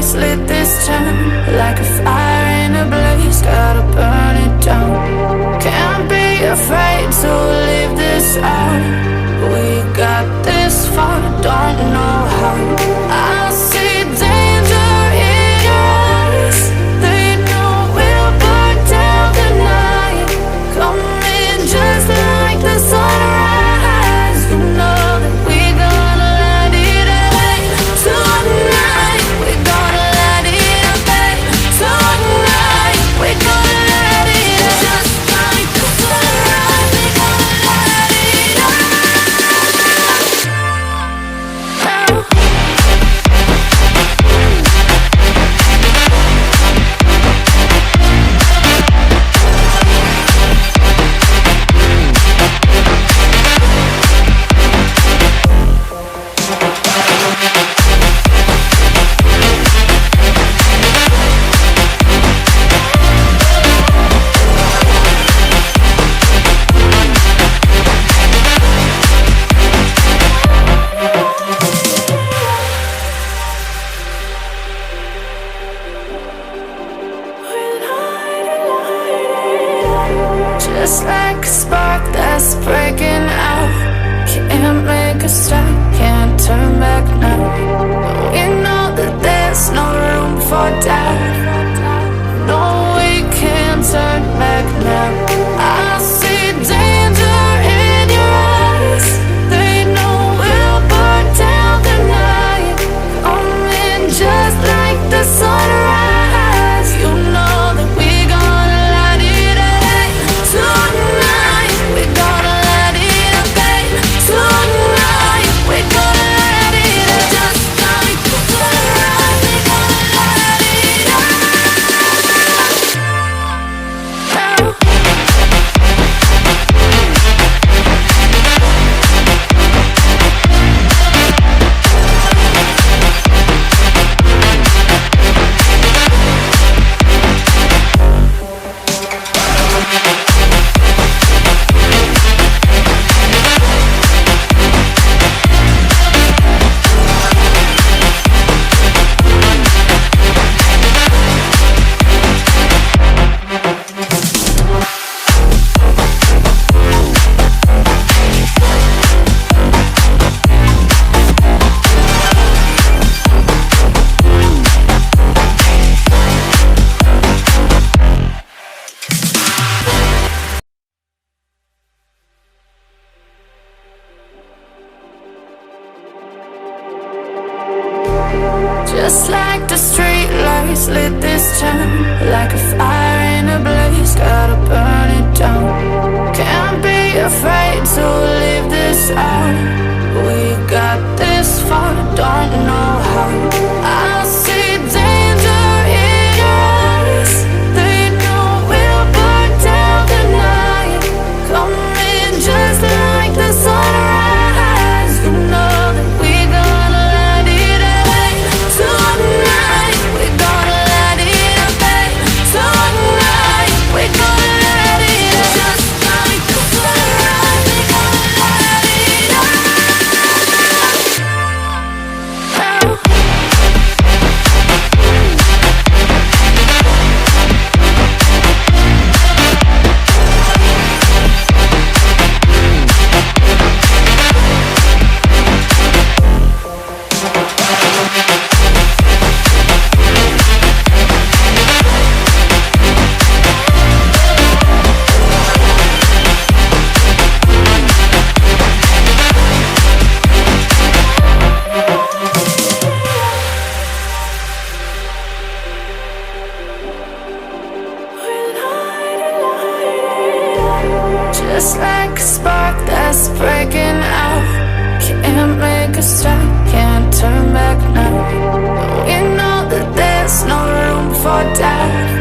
lights lit this town like a fire in a blaze, gotta burn it down. Can't be afraid to leave this out. We got this far, don't know how. I see danger in your eyes. They know we'll burn down the night. Coming just like the sunrise. You know that we gonna light it up tonight. We gonna light it up tonight. We gonna light it up just like the sunrise. We gonna light it up. Just like a spark that's breaking out. Can't make a stop, can't turn back now. We know that there's no room for doubt. No, we can't turn back now. I see danger in your eyes. They know we'll burn down the night. Coming just like the sunrise. You know that we gonna light it up tonight. We gonna light it up tonight. We gonna light it up just like the sunrise. We gonna light it up. Just like the street lights lit this town like a fire in a blaze, gotta burn it down. Can't be afraid to leave this out. We got this far, don't know how. I see danger in your eyes. They know we'll burn down the night. Coming just like the sunrise. You know that we gonna light it up tonight. We gonna light it up tonight. We gonna light it up just like the sunrise. We gonna light it up. Just like a spark that's breaking out. Can't make a stop, can't turn back now. We know that there's no room for doubt.